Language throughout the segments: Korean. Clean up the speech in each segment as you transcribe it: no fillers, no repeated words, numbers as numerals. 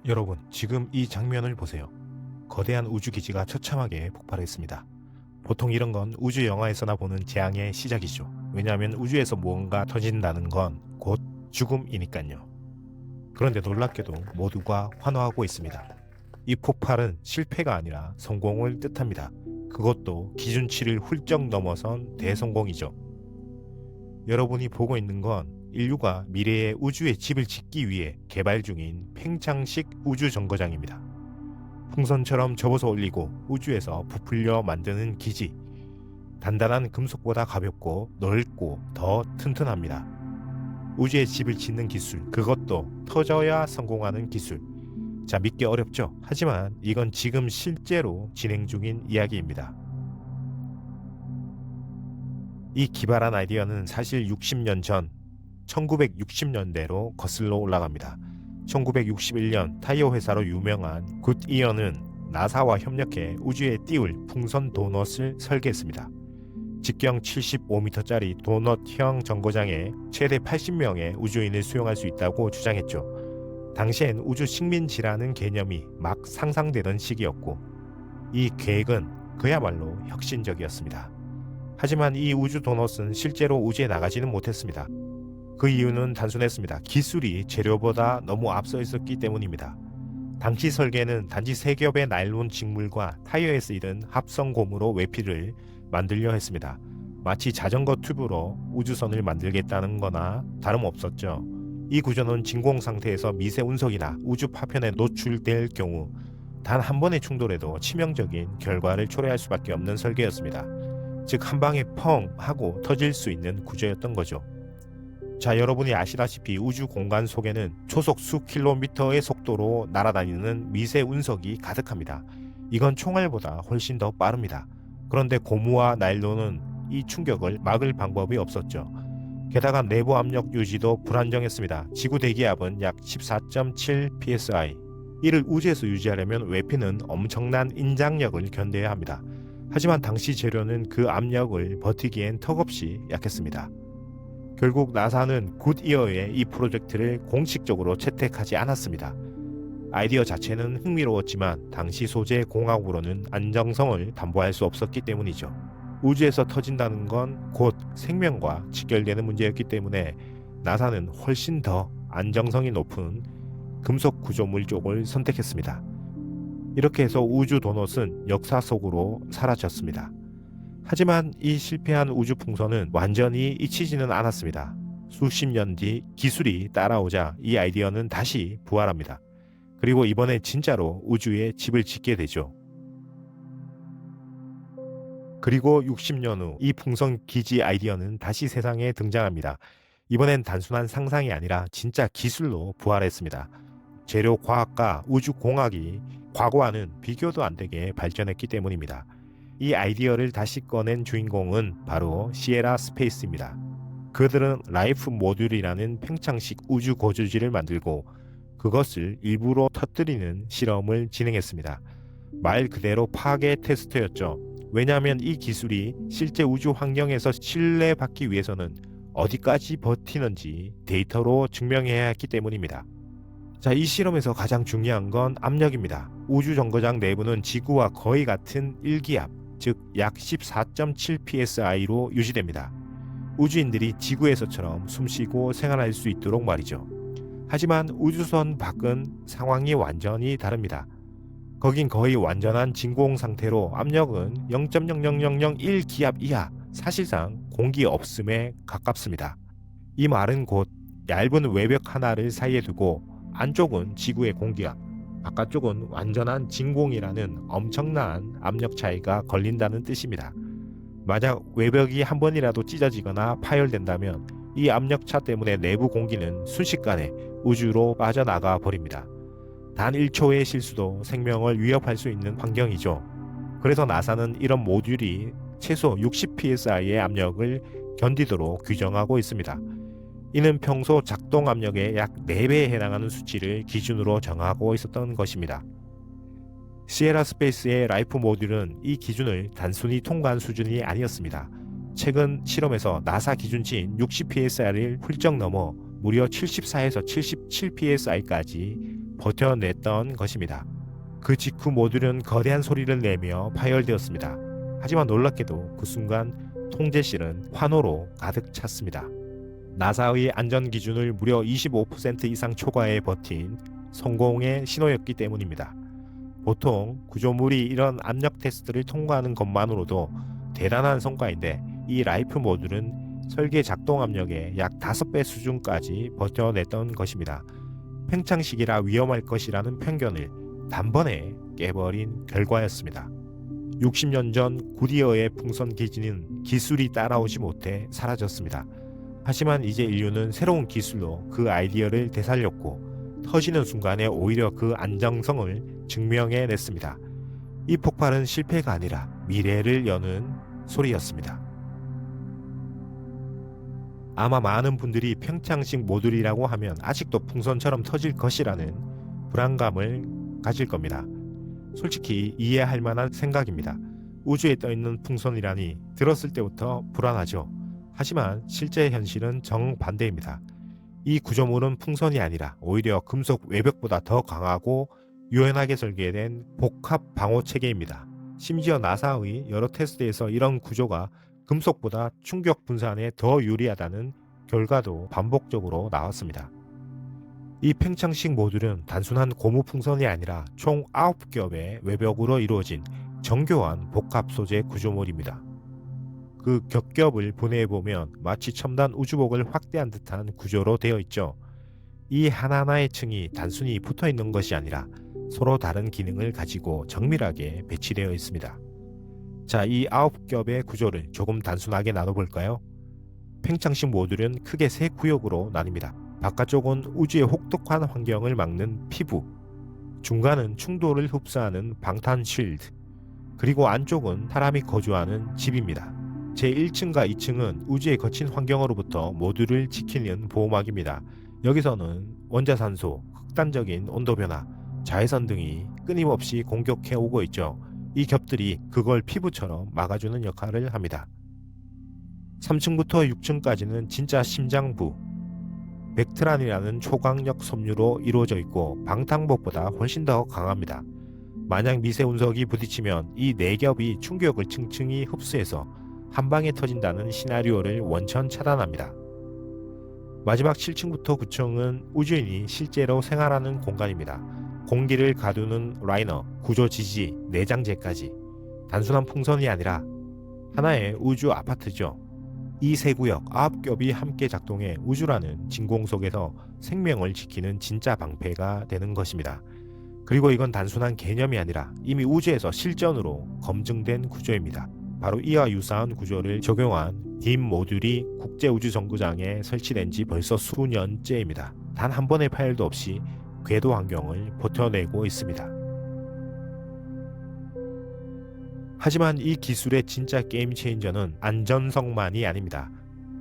여러분, 지금 이 장면을 보세요. 거대한 우주기지가 처참하게 폭발했습니다. 보통 이런 건 우주 영화에서나 보는 재앙의 시작이죠. 왜냐하면 우주에서 무언가 터진다는 건 곧 죽음이니까요. 그런데 놀랍게도 모두가 환호하고 있습니다. 이 폭발은 실패가 아니라 성공을 뜻합니다. 그것도 기준치를 훌쩍 넘어선 대성공이죠. 여러분이 보고 있는 건 인류가 미래의 우주의 집을 짓기 위해 개발 중인 팽창식 우주정거장입니다. 풍선처럼 접어서 올리고 우주에서 부풀려 만드는 기지. 단단한 금속보다 가볍고 넓고 더 튼튼합니다. 우주의 집을 짓는 기술, 그것도 터져야 성공하는 기술. 자, 믿기 어렵죠? 하지만 이건 지금 실제로 진행 중인 이야기입니다. 이 기발한 아이디어는 사실 60년 전 1960년대로 거슬러 올라갑니다. 1961년 타이어 회사로 유명한 굿이어는 나사와 협력해 우주에 띄울 풍선 도넛을 설계했습니다. 직경 75m짜리 도넛형 정거장에 최대 80명의 우주인을 수용할 수 있다고 주장했죠. 당시엔 우주 식민지라는 개념이 막 상상되던 시기였고 이 계획은 그야말로 혁신적이었습니다. 하지만 이 우주 도넛은 실제로 우주에 나가지는 못했습니다. 그 이유는 단순했습니다. 기술이 재료보다 너무 앞서 있었기 때문입니다. 당시 설계는 단지 세 겹의 나일론 직물과 타이어에 쓰이던 합성 고무로 외피를 만들려 했습니다. 마치 자전거 튜브로 우주선을 만들겠다는 거나 다름없었죠. 이 구조는 진공 상태에서 미세 운석이나 우주 파편에 노출될 경우 단 한 번의 충돌에도 치명적인 결과를 초래할 수밖에 없는 설계였습니다. 즉, 한 방에 펑 하고 터질 수 있는 구조였던 거죠. 자, 여러분이 아시다시피 우주 공간 속에는 초속 수킬로미터의 속도로 날아다니는 미세 운석이 가득합니다. 이건 총알보다 훨씬 더 빠릅니다. 그런데 고무와 나일론은 이 충격을 막을 방법이 없었죠. 게다가 내부 압력 유지도 불안정했습니다. 지구 대기압은 약 14.7 psi. 이를 우주에서 유지하려면 외피는 엄청난 인장력을 견뎌야 합니다. 하지만 당시 재료는 그 압력을 버티기엔 턱없이 약했습니다. 결국 나사는 굿이어의 이 프로젝트를 공식적으로 채택하지 않았습니다. 아이디어 자체는 흥미로웠지만 당시 소재 공학으로는 안정성을 담보할 수 없었기 때문이죠. 우주에서 터진다는 건 곧 생명과 직결되는 문제였기 때문에 나사는 훨씬 더 안정성이 높은 금속 구조물 쪽을 선택했습니다. 이렇게 해서 우주 도넛은 역사 속으로 사라졌습니다. 하지만 이 실패한 우주 풍선은 완전히 잊히지는 않았습니다. 수십 년 뒤 기술이 따라오자 이 아이디어는 다시 부활합니다. 그리고 이번에 진짜로 우주에 집을 짓게 되죠. 그리고 60년 후 이 풍선 기지 아이디어는 다시 세상에 등장합니다. 이번엔 단순한 상상이 아니라 진짜 기술로 부활했습니다. 재료 과학과 우주 공학이 과거와는 비교도 안 되게 발전했기 때문입니다. 이 아이디어를 다시 꺼낸 주인공은 바로 시에라 스페이스입니다. 그들은 라이프 모듈이라는 팽창식 우주 거주지를 만들고 그것을 일부러 터뜨리는 실험을 진행했습니다. 말 그대로 파괴 테스트였죠. 왜냐하면 이 기술이 실제 우주 환경에서 신뢰받기 위해서는 어디까지 버티는지 데이터로 증명해야 했기 때문입니다. 자, 이 실험에서 가장 중요한 건 압력입니다. 우주 정거장 내부는 지구와 거의 같은 일기압, 즉 약 14.7 psi로 유지됩니다. 우주인들이 지구에서처럼 숨쉬고 생활할 수 있도록 말이죠. 하지만 우주선 밖은 상황이 완전히 다릅니다. 거긴 거의 완전한 진공 상태로 압력은 0.00001 기압 이하, 사실상 공기 없음에 가깝습니다. 이 말은 곧 얇은 외벽 하나를 사이에 두고 안쪽은 지구의 공기압, 바깥쪽은 완전한 진공이라는 엄청난 압력 차이가 걸린다는 뜻입니다. 만약 외벽이 한 번이라도 찢어지거나 파열된다면 이 압력차 때문에 내부 공기는 순식간에 우주로 빠져나가 버립니다. 단 1초의 실수도 생명을 위협할 수 있는 환경이죠. 그래서 나사는 이런 모듈이 최소 60 psi의 압력을 견디도록 규정하고 있습니다. 이는 평소 작동 압력의 약 4배에 해당하는 수치를 기준으로 정하고 있었던 것입니다. 시에라 스페이스의 라이프 모듈은 이 기준을 단순히 통과한 수준이 아니었습니다. 최근 실험에서 나사 기준치인 60 psi를 훌쩍 넘어 무려 74에서 77 psi까지 버텨냈던 것입니다. 그 직후 모듈은 거대한 소리를 내며 파열되었습니다. 하지만 놀랍게도 그 순간 통제실은 환호로 가득 찼습니다. 나사의 안전 기준을 무려 25% 이상 초과해 버틴 성공의 신호였기 때문입니다. 보통 구조물이 이런 압력 테스트를 통과하는 것만으로도 대단한 성과인데 이 라이프 모듈은 설계 작동 압력의 약 5배 수준까지 버텨냈던 것입니다. 팽창식이라 위험할 것이라는 편견을 단번에 깨버린 결과였습니다. 60년 전 굿이어의 풍선 기지는 기술이 따라오지 못해 사라졌습니다. 하지만 이제 인류는 새로운 기술로 그 아이디어를 되살렸고 터지는 순간에 오히려 그 안정성을 증명해냈습니다. 이 폭발은 실패가 아니라 미래를 여는 소리였습니다. 아마 많은 분들이 평창식 모듈이라고 하면 아직도 풍선처럼 터질 것이라는 불안감을 가질 겁니다. 솔직히 이해할 만한 생각입니다. 우주에 떠있는 풍선이라니 들었을 때부터 불안하죠. 하지만 실제 현실은 정반대입니다. 이 구조물은 풍선이 아니라 오히려 금속 외벽보다 더 강하고 유연하게 설계된 복합 방호 체계입니다. 심지어 나사의 여러 테스트에서 이런 구조가 금속보다 충격 분산에 더 유리하다는 결과도 반복적으로 나왔습니다. 이 팽창식 모듈은 단순한 고무 풍선이 아니라 총 9겹의 외벽으로 이루어진 정교한 복합 소재 구조물입니다. 그 겹겹을 분해해보면 마치 첨단 우주복을 확대한 듯한 구조로 되어 있죠. 이 하나하나의 층이 단순히 붙어있는 것이 아니라 서로 다른 기능을 가지고 정밀하게 배치되어 있습니다. 자, 이 9겹의 구조를 조금 단순하게 나눠볼까요? 팽창식 모듈은 크게 세 구역으로 나뉩니다. 바깥쪽은 우주의 혹독한 환경을 막는 피부, 중간은 충돌을 흡수하는 방탄 쉴드, 그리고 안쪽은 사람이 거주하는 집입니다. 제1층과 2층은 우주의 거친 환경으로부터 모듈을 지키는 보호막입니다. 여기서는 원자산소, 극단적인 온도 변화, 자외선 등이 끊임없이 공격해 오고 있죠. 이 겹들이 그걸 피부처럼 막아주는 역할을 합니다. 3층부터 6층까지는 진짜 심장부, 백트란이라는 초강력 섬유로 이루어져 있고 방탄복보다 훨씬 더 강합니다. 만약 미세 운석이 부딪히면 이 네 겹이 충격을 층층이 흡수해서 한 방에 터진다는 시나리오를 원천 차단합니다. 마지막 7층부터 9층은 우주인이 실제로 생활하는 공간입니다. 공기를 가두는 라이너, 구조 지지, 내장재까지 단순한 풍선이 아니라 하나의 우주 아파트죠. 이 세 구역 9겹이 함께 작동해 우주라는 진공 속에서 생명을 지키는 진짜 방패가 되는 것입니다. 그리고 이건 단순한 개념이 아니라 이미 우주에서 실전으로 검증된 구조입니다. 바로 이와 유사한 구조를 적용한 딤 모듈이 국제우주정거장에 설치된 지 벌써 수년째입니다. 단 한 번의 파열도 없이 궤도 환경을 버텨내고 있습니다. 하지만 이 기술의 진짜 게임 체인저는 안전성만이 아닙니다.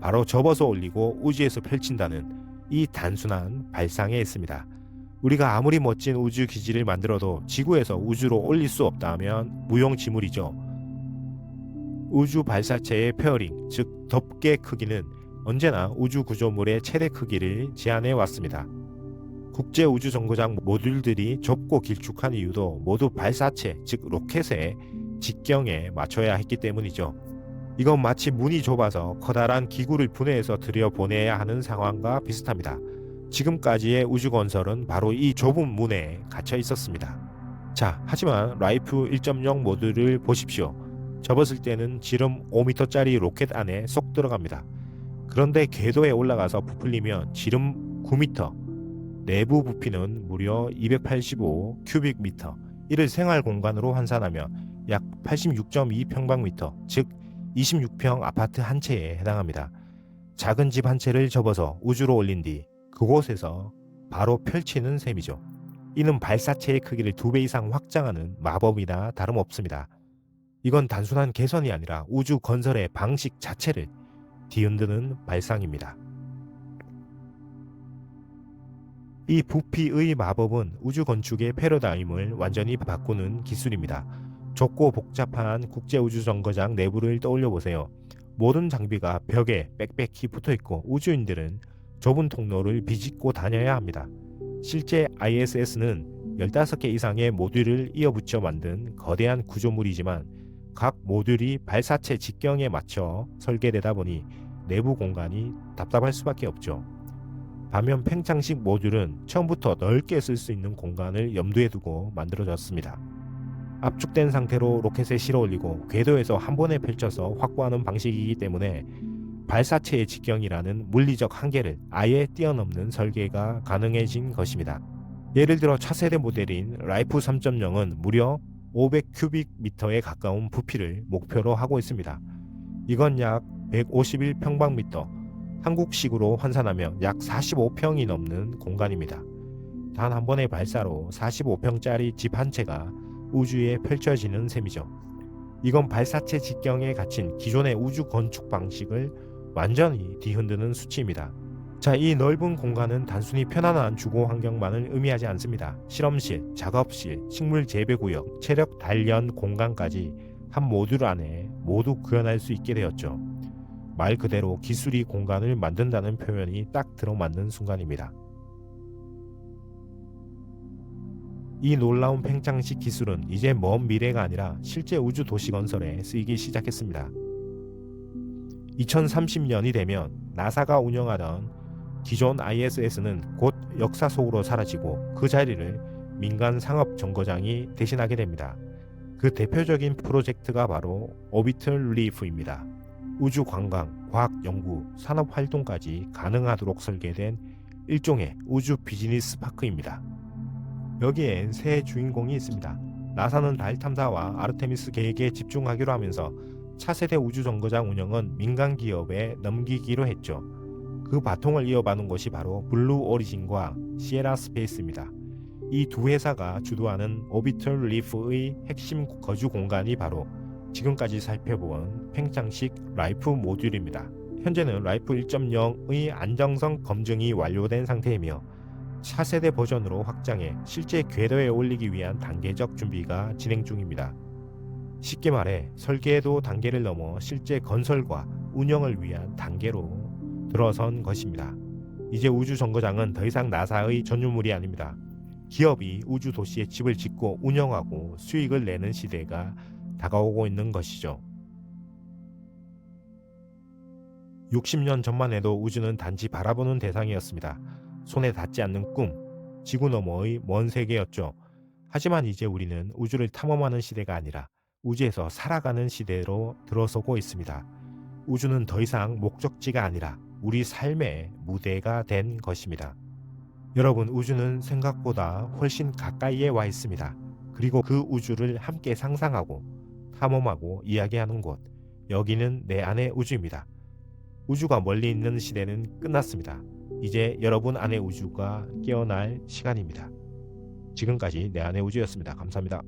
바로 접어서 올리고 우주에서 펼친다는 이 단순한 발상에 있습니다. 우리가 아무리 멋진 우주 기지를 만들어도 지구에서 우주로 올릴 수 없다면 무용지물이죠. 우주 발사체의 페어링, 즉 덮개 크기는 언제나 우주 구조물의 최대 크기를 제한해 왔습니다. 국제우주정거장 모듈들이 좁고 길쭉한 이유도 모두 발사체, 즉 로켓의 직경에 맞춰야 했기 때문이죠. 이건 마치 문이 좁아서 커다란 기구를 분해해서 들여보내야 하는 상황과 비슷합니다. 지금까지의 우주건설은 바로 이 좁은 문에 갇혀 있었습니다. 자, 하지만 라이프 1.0 모듈을 보십시오. 접었을 때는 지름 5m짜리 로켓 안에 쏙 들어갑니다. 그런데 궤도에 올라가서 부풀리면 지름 9m, 내부 부피는 무려 285 큐빅미터, 이를 생활 공간으로 환산하면 약 86.2 평방미터, 즉 26평 아파트 한 채에 해당합니다. 작은 집 한 채를 접어서 우주로 올린 뒤 그곳에서 바로 펼치는 셈이죠. 이는 발사체의 크기를 2배 이상 확장하는 마법이나 다름없습니다. 이건 단순한 개선이 아니라 우주 건설의 방식 자체를 뒤흔드는 발상입니다. 이 부피의 마법은 우주 건축의 패러다임을 완전히 바꾸는 기술입니다. 좁고 복잡한 국제우주정거장 내부를 떠올려 보세요. 모든 장비가 벽에 빽빽히 붙어있고 우주인들은 좁은 통로를 비집고 다녀야 합니다. 실제 ISS는 15개 이상의 모듈을 이어붙여 만든 거대한 구조물이지만 각 모듈이 발사체 직경에 맞춰 설계되다 보니 내부 공간이 답답할 수밖에 없죠. 반면 팽창식 모듈은 처음부터 넓게 쓸 수 있는 공간을 염두에 두고 만들어졌습니다. 압축된 상태로 로켓에 실어 올리고 궤도에서 한 번에 펼쳐서 확보하는 방식이기 때문에 발사체의 직경이라는 물리적 한계를 아예 뛰어넘는 설계가 가능해진 것입니다. 예를 들어 차세대 모델인 라이프 3.0은 무려 500큐빅미터에 가까운 부피를 목표로 하고 있습니다. 이건 약 151평방미터, 한국식으로 환산하면 약 45평이 넘는 공간입니다. 단 한 번의 발사로 45평짜리 집 한 채가 우주에 펼쳐지는 셈이죠. 이건 발사체 직경에 갇힌 기존의 우주 건축 방식을 완전히 뒤흔드는 수치입니다. 자, 이 넓은 공간은 단순히 편안한 주거 환경만을 의미하지 않습니다. 실험실, 작업실, 식물 재배구역, 체력 단련 공간까지 한 모듈 안에 모두 구현할 수 있게 되었죠. 말 그대로 기술이 공간을 만든다는 표현이 딱 들어맞는 순간입니다. 이 놀라운 팽창식 기술은 이제 먼 미래가 아니라 실제 우주 도시 건설에 쓰이기 시작했습니다. 2030년이 되면 나사가 운영하던 기존 ISS는 곧 역사 속으로 사라지고 그 자리를 민간 상업 정거장이 대신하게 됩니다. 그 대표적인 프로젝트가 바로 오비털 리프입니다. 우주 관광, 과학 연구, 산업 활동까지 가능하도록 설계된 일종의 우주 비즈니스 파크입니다. 여기엔 새 주인공이 있습니다. 나사는 달 탐사와 아르테미스 계획에 집중하기로 하면서 차세대 우주 정거장 운영은 민간 기업에 넘기기로 했죠. 그 바통을 이어받은 곳이 바로 블루 오리진과 시에라 스페이스입니다. 이 두 회사가 주도하는 오비털 리프의 핵심 거주 공간이 바로 지금까지 살펴본 팽창식 라이프 모듈입니다. 현재는 라이프 1.0의 안정성 검증이 완료된 상태이며 차세대 버전으로 확장해 실제 궤도에 올리기 위한 단계적 준비가 진행 중입니다. 쉽게 말해 설계도 단계를 넘어 실제 건설과 운영을 위한 단계로 들어선 것입니다. 이제 우주 정거장은 더 이상 나사의 전유물이 아닙니다. 기업이 우주 도시에 집을 짓고 운영하고 수익을 내는 시대가 다가오고 있는 것이죠. 60년 전만 해도 우주는 단지 바라보는 대상이었습니다. 손에 닿지 않는 꿈, 지구 너머의 먼 세계였죠. 하지만 이제 우리는 우주를 탐험하는 시대가 아니라 우주에서 살아가는 시대로 들어서고 있습니다. 우주는 더 이상 목적지가 아니라 우리 삶의 무대가 된 것입니다. 여러분, 우주는 생각보다 훨씬 가까이에 와 있습니다. 그리고 그 우주를 함께 상상하고 탐험하고 이야기하는 곳, 여기는 내 안의 우주입니다. 우주가 멀리 있는 시대는 끝났습니다. 이제 여러분 안의 우주가 깨어날 시간입니다. 지금까지 내 안의 우주였습니다. 감사합니다.